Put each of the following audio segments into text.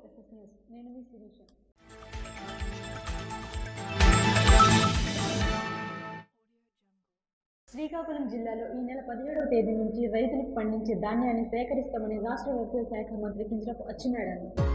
SS news. నేను మీ శిరీష. శ్రీకాకుళం జిల్లాలో ఈ నెల 17వ తేదీ నుంచి రైతులకు పండించే ధాన్యాన్ని సేకరిస్తామని రాష్ట్ర వ్యవసాయ శాఖ మంత్రి కింజరాపు అచ్చెన్నాయుడు అన్నారు.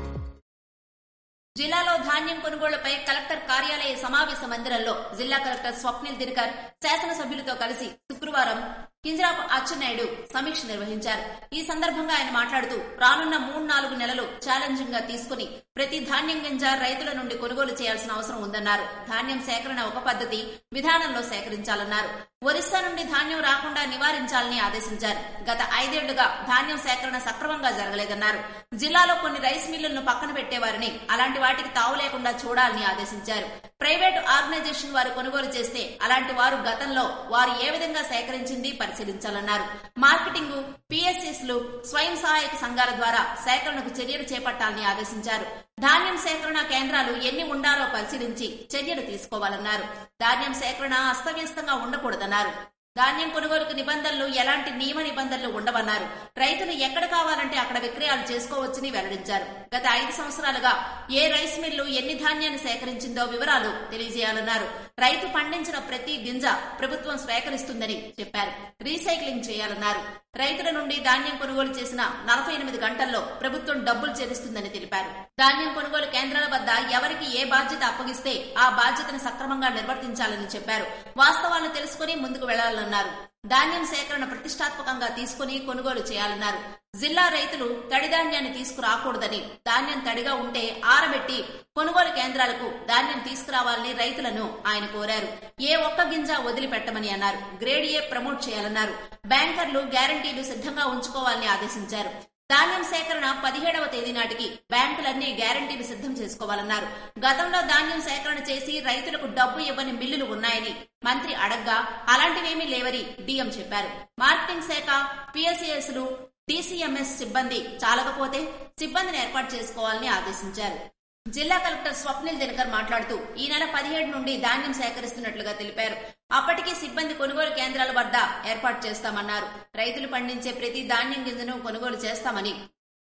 జిల్లాలో ధాన్యం కొనుగోళ్లపై కలెక్టర్ కార్యాలయ సమావేశ మందిరంలో జిల్లా కలెక్టర్ స్వప్నిల్ దినకర్ శాసనసభ్యులతో కలిసి శుక్రవారం కింజరాపు అచ్చెన్నాయుడు సమీక్ష నిర్వహించారు. ఈ సందర్భంగా ఆయన మాట్లాడుతూ రానున్న 3-4 నెలలు ఛాలెంజింగ్ గా తీసుకుని ప్రతి ధాన్యం గింజ రైతుల నుండి కొనుగోలు చేయాల్సిన అవసరం ఉందన్నారు. ధాన్యం సేకరణ ఒక పద్ధతి విధానంలో సేకరించాలన్నారు. ఒరిస్సా నుండి ధాన్యం రాకుండా నివారించాలని ఆదేశించారు. గత 5 ఏళ్లుగా ధాన్యం సేకరణ సక్రమంగా జరగలేదన్నారు. జిల్లాలో కొన్ని రైస్ మిల్లులను పక్కన పెట్టేవారని అలాంటి వాటికి తావు లేకుండా చూడాలని ఆదేశించారు. ప్రైవేటు ఆర్గనైజేషన్ వారు కొనుగోలు చేస్తే అలాంటి వారు గతంలో వారు ఏ విధంగా సేకరించింది పరిశీలించాలన్నారు. మార్కెటింగ్, పిఎస్ఎస్లు, స్వయం సహాయక సంఘాల ద్వారా సేకరణకు చర్యలు చేపట్టాలని ఆదేశించారు. ధాన్యం సేకరణ కేంద్రాలు ఎన్ని ఉండాలో పరిశీలించి చర్యలు తీసుకోవాలన్నారు. ధాన్యం సేకరణ అస్తవ్యస్తంగా ఉండకూడదన్నారు. ధాన్యం కొనుగోలుకు నిబంధనలు ఎలాంటి నియమ నిబంధనలు ఉండవన్నారు. రైతులు ఎక్కడ కావాలంటే అక్కడ విక్రయాలు చేసుకోవచ్చని వెల్లడించారు. గత 5 సంవత్సరాలుగా ఏ రైస్ మిల్లు ఎన్ని ధాన్యాన్ని సేకరించిందో వివరాలు తెలియజేయాలన్నారు. రైతు పండించిన ప్రతి గింజ ప్రభుత్వం స్వీకరిస్తుందని చెప్పారు. రీసైక్లింగ్ చేయాలన్నారు. రైతుల నుండి ధాన్యం కొనుగోలు చేసిన 48 గంటల్లో ప్రభుత్వం డబ్బులు చెల్లిస్తుందని తెలిపారు. ధాన్యం కొనుగోలు కేంద్రాల వద్ద ఎవరికి ఏ బాధ్యత అప్పగిస్తే ఆ బాధ్యతను సక్రమంగా నిర్వర్తించాలని చెప్పారు. వాస్తవాలను తెలుసుకుని ముందుకు వెళ్లాలన్నారు. ధాన్యం సేకరణ ప్రతిష్టాత్మకంగా తీసుకుని కొనుగోలు చేయాలన్నారు. జిల్లా రైతులు తడి ధాన్యాన్ని తీసుకురాకూడదని, ధాన్యం తడిగా ఉంటే ఆరబెట్టి కొనుగోలు కేంద్రాలకు ధాన్యం తీసుకురావాలని రైతులను ఆయన కోరారు. ఏ ఒక్క గింజ వదిలిపెట్టమని అన్నారు. గ్రేడ్ ఏ ప్రమోట్ చేయాలన్నారు. బ్యాంకర్లు గ్యారంటీలు సిద్ధంగా ఉంచుకోవాలని ఆదేశించారు. ధాన్యం సేకరణ 17వ తేదీ నాటికి బ్యాంకులన్నీ గ్యారంటీలు సిద్ధం చేసుకోవాలన్నారు. గతంలో ధాన్యం సేకరణ చేసి రైతులకు డబ్బు ఇవ్వని మిల్లులు ఉన్నాయని మంత్రి అడగ్గా అలాంటివేమీ లేవని డిఎం చెప్పారు. మార్కెటింగ్ శాఖ, పిఎస్ఎస్లు, డిసిఎంఎస్ సిబ్బంది చాలకపోతే సిబ్బందిని ఏర్పాటు చేసుకోవాలని ఆదేశించారు. జిల్లా కలెక్టర్ స్వప్నిల్ దినకర్ మాట్లాడుతూ ఈ నెల 17 నుండి ధాన్యం సేకరిస్తున్నట్లుగా తెలిపారు. అప్పటికి సిబ్బంది కొనుగోలు కేంద్రాల వద్ద ఏర్పాటు చేస్తామన్నారు. రైతులు పండించే ప్రతి ధాన్యం గింజను కొనుగోలు చేస్తామని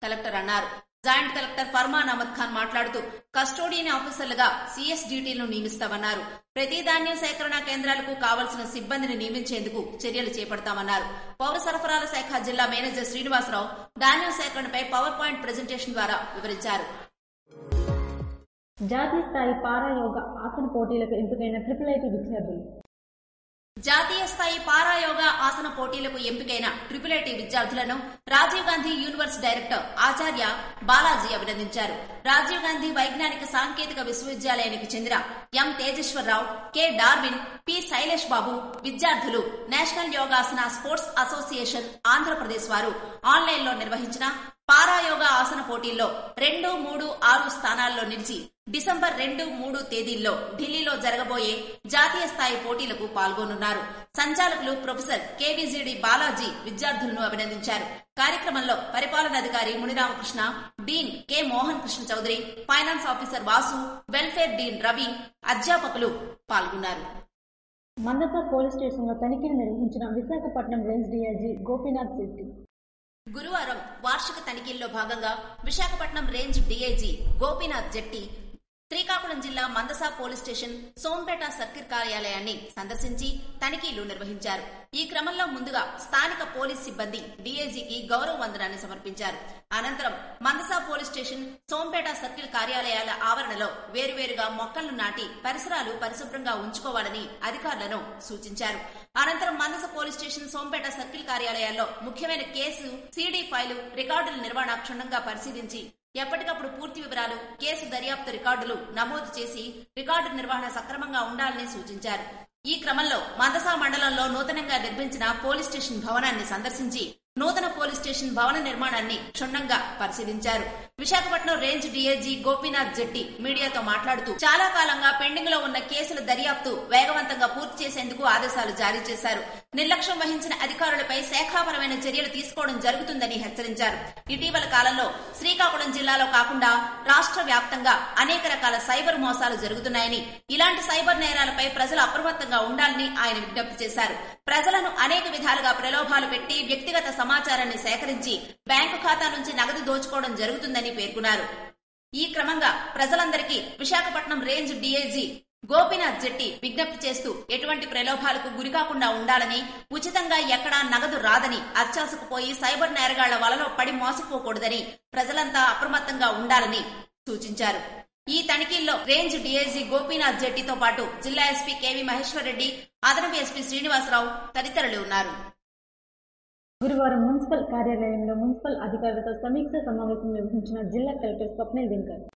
కలెక్టర్ అన్నారు. జాయింట్ కలెక్టర్ ఫర్మాన్ అహ్మద్ ఖాన్ మాట్లాడుతూ కస్టోడియన్ ఆఫీసర్లుగా సిఎస్ డ్యూటీలను నియమిస్తామన్నారు. ప్రతి ధాన్యం సేకరణ కేంద్రాలకు కావలసిన సిబ్బందిని నియమించేందుకు చర్యలు చేపడతామన్నారు. పౌర సరఫరాల శాఖ జిల్లా మేనేజర్ శ్రీనివాసరావు ధాన్యం సేకరణపై పవర్ పాయింట్ ప్రెజెంటేషన్ ద్వారా వివరించారు. జాతీయ స్థాయి పారాయోగ ఆసన పోటీలకు ఎంపికైన IIIT విద్యార్థులు. జాతీయ స్థాయి పారాయోగ ఆసన పోటీలకు ఎంపికైన IIIT విద్యార్థులను రాజీవ్ గాంధీ యూనివర్సిటీ డైరెక్టర్ ఆచార్య బాలాజీ అభినందించారు. రాజీవ్ గాంధీ వైజ్ఞానిక సాంకేతిక విశ్వవిద్యాలయానికి చెందిన M Tejeswararao, K Darwin, P Sailesh Babu విద్యార్థులు national Yogasana sports association Andhra Pradesh వారు ఆన్లైన్లో నిర్వహించిన పారాయోగ ఆసన పోటీల్లో 2, 3, 6 స్థానాల్లో నిలిచి డిసెంబర్ 2, 3 తేదీల్లో ఢిల్లీలో జరగబోయే జాతీయ స్థాయి పోటీలకు పాల్గొనున్నారు. సంచాలకులు ప్రొఫెసర్ కెవిజిడి బాలాజీ విద్యార్థులను అభినందించారు. కార్యక్రమంలో పరిపాలనాధికారి Muniramakrishna, dean K Mohan Krishna Chowdary, finance officer Vasu, welfare dean Ravi, అధ్యాపకులు పాల్గొన్నారు. మందస పోలీస్ స్టేషన్లో తనిఖీలు నిర్వహించిన విశాఖపట్నం రేంజ్ డీఐజీ గోపీనాథ్ శెట్టి. గురువారం వార్షిక తనిఖీల్లో భాగంగా విశాఖపట్నం రేంజ్ డీఐజీ గోపీనాథ్ జెట్టి శ్రీకాకుళం జిల్లా Mandasa police station Sompeta circle కార్యాలయాన్ని సందర్శించి తనిఖీలు నిర్వహించారు. ఈ క్రమంలో ముందుగా స్థానిక పోలీస్ సిబ్బంది డీఐజీకి గౌరవ వందనాన్ని సమర్పించారు. అనంతరం Mandasa police station, Sompeta circle కార్యాలయాల ఆవరణలో వేరువేరుగా మొక్కలను నాటి పరిసరాలు పరిశుభ్రంగా ఉంచుకోవాలని అధికారులను సూచించారు. అనంతరం Mandasa police station, Sompeta circle కార్యాలయాల్లో ముఖ్యమైన కేసు, సీడీ ఫైలు, రికార్డుల నిర్వహణ క్షుణ్ణంగా పరిశీలించి ఎప్పటికప్పుడు పూర్తి వివరాలు, కేసు దర్యాప్తు రికార్డులు నమోదు చేసి రికార్డు నిర్వహణ సక్రమంగా ఉండాలని సూచించారు. ఈ క్రమంలో మందస మండలంలో నూతనంగా నిర్మించిన పోలీస్ స్టేషన్ భవనాన్ని సందర్శించి నూతన పోలీస్ స్టేషన్ భవన నిర్మాణాన్ని క్షుణ్ణంగా పరిశీలించారు. విశాఖపట్నం రేంజ్ డీఐజీ గోపీనాథ్ జెట్టి మీడియాతో మాట్లాడుతూ చాలా కాలంగా పెండింగ్ లో ఉన్న కేసుల దర్యాప్తు వేగవంతంగా పూర్తి చేసేందుకు ఆదేశాలు జారీ చేశారు. నిర్లక్ష్యం వహించిన అధికారులపై శాఖాపరమైన చర్యలు తీసుకోవడం జరుగుతుందని హెచ్చరించారు. ఇటీవల కాలంలో శ్రీకాకుళం జిల్లాలో కాకుండా రాష్ట్ర వ్యాప్తంగా అనేక రకాల సైబర్ మోసాలు జరుగుతున్నాయని, ఇలాంటి సైబర్ నేరాలపై ప్రజలు అప్రమత్తంగా ఉండాలని ఆయన విజ్ఞప్తి చేశారు. ప్రజలను అనేక విధాలుగా ప్రలోభాలు పెట్టి వ్యక్తిగత సమాచారాన్ని సేకరించి బ్యాంకు ఖాతా నుంచి నగదు దోచుకోవడం జరుగుతుందని పేర్కొన్నారు. ఈ క్రమంగా ప్రజలందరికీ విశాఖపట్నం రేంజ్ డీఐజీ గోపీనాథ్ జెట్టి విజ్ఞప్తి చేస్తూ ఎటువంటి ప్రలోభాలకు గురికాకుండా ఉండాలని, ఉచితంగా ఎక్కడా నగదు రాదని, అత్యాశకు పోయి సైబర్ నేరగాళ్ల వలలో పడి మోసపోకూడదని, ప్రజలంతా అప్రమత్తంగా ఉండాలని సూచించారు. ఈ తనిఖీల్లో రేంజ్ డీఐజీ గోపీనాథ్ జెట్టితో పాటు జిల్లా ఎస్పీ కేవీ మహేశ్వర్ రెడ్డి, అదనపు ఎస్పీ శ్రీనివాసరావు తదితరులు ఉన్నారు. గురువారం మున్సిపల్ కార్యాలయంలో మున్సిపల్ అధికారులతో సమీక్ష సమావేశం నిర్వహించిన జిల్లా కలెక్టర్ స్వప్నిల్ దినకర్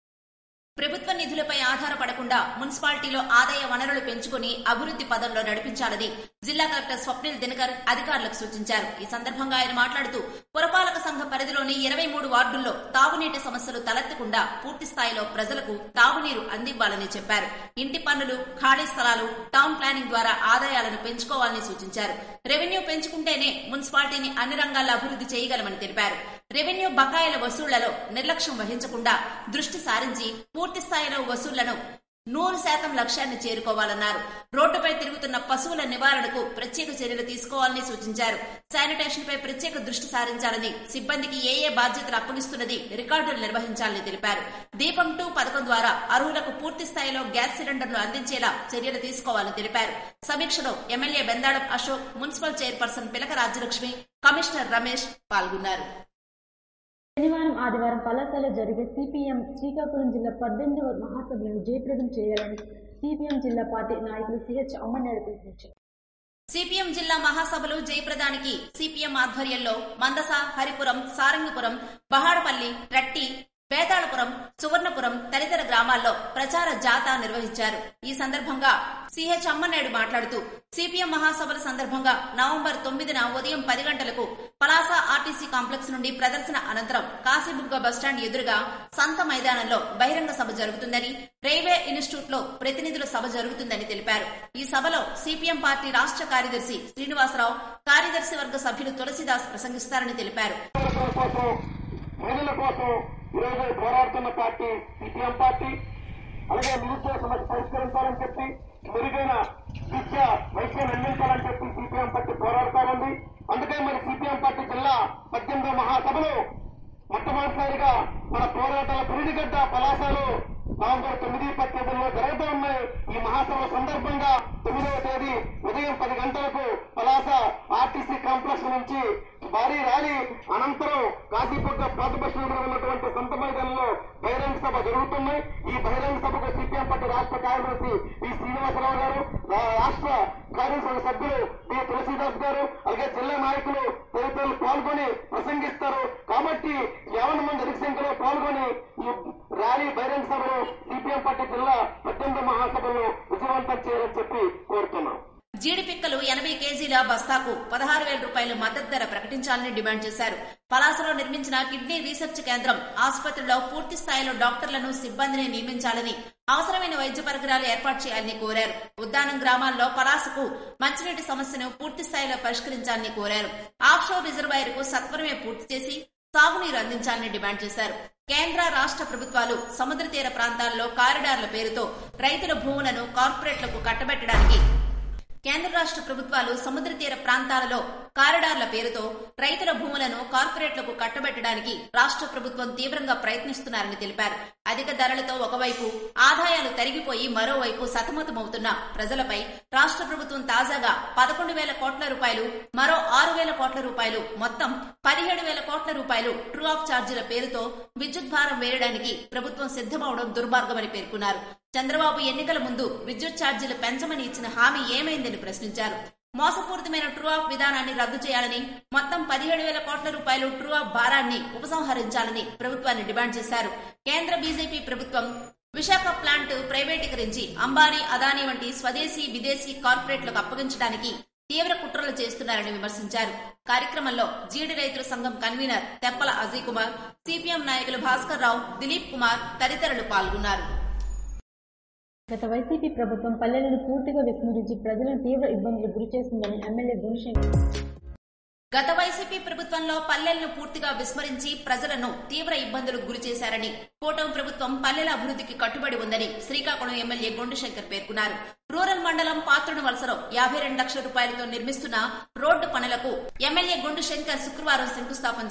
ప్రభుత్వ నిధులపై ఆధారపడకుండా మున్సిపాలిటీలో ఆదాయ వనరులు పెంచుకుని అభివృద్ధి పదంలో నడిపించాలని జిల్లా కలెక్టర్ స్వప్నిల్ దినకర్ అధికారులకు సూచించారు. ఈ సందర్భంగా ఆయన మాట్లాడుతూ పురపాలక సంఘ పరిధిలోని 23 వార్డుల్లో తాగునీటి సమస్యలు తలెత్తకుండా పూర్తి స్థాయిలో ప్రజలకు తాగునీరు అందివ్వాలని చెప్పారు. ఇంటి పన్నులు, ఖాళీ స్థలాలు, టౌన్ ప్లానింగ్ ద్వారా ఆదాయాలను పెంచుకోవాలని సూచించారు. రెవెన్యూ పెంచుకుంటేనే మున్సిపాలిటీని అన్ని రంగాల్లో అభివృద్ధి చేయగలమని తెలిపారు. రెవెన్యూ బకాయిల వసూళ్లలో నిర్లక్ష్యం వహించకుండా దృష్టి సారించి పూర్తి స్థాయిలో వసూళ్లను 100% లక్ష్యాన్ని చేరుకోవాలన్నారు. రోడ్డుపై తిరుగుతున్న పశువుల నివారణకు ప్రత్యేక చర్యలు తీసుకోవాలని సూచించారు. శానిటేషన్ పై ప్రత్యేక దృష్టి సారించాలని, సిబ్బందికి ఏ బాధ్యతలు అప్పగిస్తున్నది రికార్డులు నిర్వహించాలని తెలిపారు. దీపం 2 పథకం ద్వారా అర్హులకు పూర్తి స్థాయిలో గ్యాస్ సిలిండర్లు అందించేలా చర్యలు తీసుకోవాలని తెలిపారు. సమీక్షలో ఎమ్మెల్యే బెందాడం అశోక్, మున్సిపల్ చైర్పర్సన్ పిలక రాజ్యలక్ష్మి, కమిషనర్ రమేష్ పాల్గొన్నారు. శనివారం, ఆదివారం పలాసలో జరిగే సిపిఎం శ్రీకాకుళం జిల్లా 18వ మహాసభలను జయప్రదం చేయాలని సిపిఎం జిల్లా పార్టీ నాయకులు సిహెచ్ అమ్మన్నాయుడు పిలుపునిచ్చారు. సిపిఎం జిల్లా మహాసభలు జయప్రదానికి సిపిఎం ఆధ్వర్యంలో మందస, హరిపురం, సారంగపురం, బహాడపల్లి, రట్టి, బేతాళపురం, సువర్ణపురం తదితర గ్రామాల్లో ప్రచార జాథా నిర్వహించారు. ఈ సందర్భంగా సిహెచ్ అమ్మన్నాయుడు మాట్లాడుతూ సిపిఎం మహాసభల సందర్భంగా నవంబర్ 9న ఉదయం 10 గంటలకు పలాస ఆర్టీసీ కాంప్లెక్స్ నుండి ప్రదర్శన అనంతరం కాశీబుగ్గ బస్టాండ్ ఎదురుగా సంత మైదానంలో బహిరంగ సభ జరుగుతుందని, రైల్వే ఇన్స్టిట్యూట్ లో ప్రతినిధుల సభ జరుగుతుందని తెలిపారు. ఈ సభలో సిపిఎం పార్టీ రాష్ట్ర కార్యదర్శి శ్రీనివాసరావు, కార్యదర్శి వర్గ సభ్యులు తులసిదాస్ ప్రసంగిస్తారని తెలిపారు. మహిళల కోసం ఈరోజు పోరాడుతున్న పార్టీ సిపిఎం పార్టీ. అలాగే నిరుద్యోగ సమస్య పరిష్కరించాలని చెప్పి, మెరుగైన విద్య వైద్యం అందించాలని చెప్పి సిపిఎం పార్టీ పోరాడుతోంది. అందుకే మరి సిపిఎం పార్టీ జిల్లా 18వ మహాసభలో మొట్టమొదటిసారిగా మన పోరాటాల పురిడిగడ్డ పలాసలో నవంబర్ 9, 10 జరుగుతూ ఉన్నాయి. ఈ మహాసభ సందర్భంగా 9వ తేదీ ఉదయం 10 గంటలకు పలాస ఆర్టీసీ కాంప్లెక్స్ నుంచి భారీ ర్యాలీ అనంతరం కాశీబుగ్గ పాత బస్ స్టాండ్ ఉన్నటువంటి సంత మైదానంలో బహిరంగ సభ జరుగుతున్నాయి. ఈ బహిరంగ సభకు సిపిఎం పార్టీ రాష్ట్ర కార్యదర్శి పి శ్రీనివాసరావు గారు, రాష్ట్ర కార్యదర్శి సభ్యులు పి తులసీదాస్ గారు, అలాగే జిల్లా నాయకులు తదితరులు పాల్గొని ప్రసంగిస్తారు. కాబట్టి 50 మంది అధిక సంఖ్యలో పాల్గొని ఈ ర్యాలీ బహిరంగ సభలో సిపిఎం పార్టీ జిల్లా 18వ మహాసభలో విజయవంతం చేయాలని చెప్పి కోరుతున్నాం. జీడిపిక్కలు 80 కేజీల బస్తాకు 16,000 రూపాయలు మద్దతు ధర ప్రకటించాలని డిమాండ్ చేశారు. పలాసలో నిర్మించిన కిడ్నీ రీసెర్చ్ కేంద్రం, ఆసుపత్రిలో పూర్తి స్థాయిలో డాక్టర్లను, సిబ్బందిని నియమించాలని, అవసరమైన వైద్య పరికరాలు ఏర్పాటు చేయాలని కోరారు. ఉద్దానం గ్రామాల్లో పలాసకు మంచినీటి సమస్యను పూర్తి స్థాయిలో పరిష్కరించాలని కోరారు. ఆఫ్షోర్ రిజర్వాయర్ కు సత్వరమే పూర్తి చేసి సాగునీరు అందించాలని డిమాండ్ చేశారు. కేంద్ర, రాష్ట్ర ప్రభుత్వాలు సముద్ర తీర ప్రాంతాల్లో కారిడార్ల పేరుతో రైతుల భూములను కార్పొరేట్లకు కట్టబెట్టడానికి కేంద్ర రాష్ట్ర ప్రభుత్వాలు సముద్ర తీర ప్రాంతాలలో కారిడార్ల పేరుతో రైతుల భూములను కార్పొరేట్లకు కట్టబెట్టడానికి రాష్ట్ర ప్రభుత్వం తీవ్రంగా ప్రయత్నిస్తున్నారని తెలిపారు. అధిక ధరలతో ఒకవైపు ఆదాయాలు తరిగిపోయి మరోవైపు సతమతమవుతున్న ప్రజలపై రాష్ట్ర ప్రభుత్వం తాజాగా 11,000 కోట్ల రూపాయలు, మరో 6,000 కోట్ల రూపాయలు, మొత్తం 17,000 కోట్ల రూపాయలు ట్రూ ఆఫ్ ఛార్జీల పేరుతో విద్యుత్ భారం వేయడానికి ప్రభుత్వం సిద్దమవడం దుర్మార్గమని పేర్కొన్నారు. చంద్రబాబు ఎన్నికల ముందు విద్యుత్ ఛార్జీలు పెంచమని ఇచ్చిన హామీ ఏమైందని ప్రశ్నించారు. మోసపూరితమైన ట్రూ ఆఫ్ విధానాన్ని రద్దు చేయాలని, మొత్తం 17,000 కోట్ల రూపాయలు ట్రూ ఆఫ్ భారాన్ని ఉపసంహరించాలని ప్రభుత్వాన్ని డిమాండ్ చేశారు. కేంద్ర బీజేపీ ప్రభుత్వం విశాఖ ప్లాంట్ ప్రైవేటీకరించి అంబానీ, అదానీ వంటి స్వదేశీ, విదేశీ కార్పొరేట్లకు అప్పగించడానికి తీవ్ర కుట్రలు చేస్తున్నారని విమర్శించారు. కార్యక్రమంలో జీడి రైతుల సంఘం కన్వీనర్ తెప్పల అజయ్ కుమార్, సిపిఎం నాయకులు భాస్కర్ రావు, దిలీప్ కుమార్ తదితరులు పాల్గొన్నారు. గత వైసీపీ ప్రభుత్వం పల్లెలను పూర్తిగా విస్మరించి ప్రజలను తీవ్ర ఇబ్బందులకు గురిచేస్తుందని ఎమ్మెల్యే గుణశంకర్ గత వైసీపీ ప్రభుత్వంలో పల్లెలను పూర్తిగా విస్మరించి ప్రజలను తీవ్ర ఇబ్బందులకు గురిచేశారని, కూటమి ప్రభుత్వం పల్లెల అభివృద్ధికి కట్టుబడి ఉందని శ్రీకాకుళం ఎమ్మెల్యే గొండుశంకర్ పేర్కొన్నారు. రూరల్ మండలం పాత్రుడు వలసలో 52 లక్షల రూపాయలతో నిర్మిస్తున్న రోడ్డు పనులకు ఎమ్మెల్యే గొండుశంకర్ శుక్రవారం శంకుస్థాపన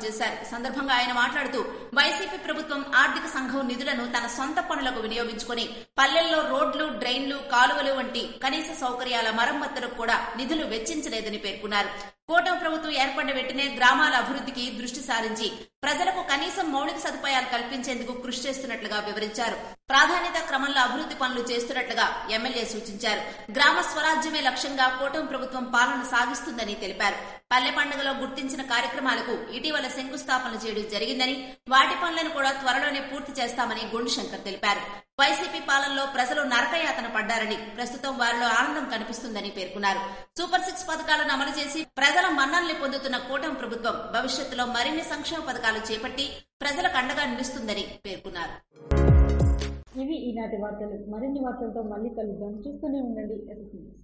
చేశారు. సందర్భంగా ఆయన మాట్లాడుతూ, వైసీపీ ప్రభుత్వం ఆర్థిక సంఘం నిధులను తన సొంత పనులకు వినియోగించుకుని పల్లెల్లో రోడ్లు, డ్రైన్లు, కాలువలు వంటి కనీస సౌకర్యాల మరమ్మతులకు కూడా నిధులు వెచ్చించలేదని పేర్కొన్నారు. కూటమి ప్రభుత్వం ఏర్పడిన వెంటనే గ్రామాల అభివృద్ధికి దృష్టి సారించి ప్రజలకు కనీసం మౌలిక సదుపాయాలు కల్పించేందుకు కృషి చేస్తున్నట్లుగా వివరించారు. ప్రాధాన్యత క్రమంలో అభివృద్ధి పనులు చేస్తున్నట్లుగా ఎమ్మెల్యే సూచించారు. గ్రామ స్వరాజ్యమే లక్ష్యంగా కూటమి ప్రభుత్వం పాలన సాగిస్తుందని తెలిపారు. పల్లె పండుగలో గుర్తించిన కార్యక్రమాలకు ఇటీవల శంకుస్థాపన చేయడం జరిగిందని, వాటి పనులను కూడా త్వరలోనే పూర్తి చేస్తామని గొండుశంకర్ తెలిపారు. వైసీపీ పాలనలో ప్రజలు నరకయాతన పడ్డారని, ప్రస్తుతం వారిలో ఆనందం కనిపిస్తుందని పేర్కొన్నారు. సూపర్ 6 పథకాలను అమలు చేసి ప్రజల మన్ననలు పొందుతున్న కూటమి ప్రభుత్వం భవిష్యత్తులో మరిన్ని సంక్షేమ పథకాలు చేపట్టి ప్రజలకు అండగా నిలుస్తుందని పేర్కొన్నారు. ఇవి ఈనాటి వార్తలు. మరిన్ని వార్తలతో మళ్ళీ కలుద్దాం. చూస్తూనే ఉండండి SSNews.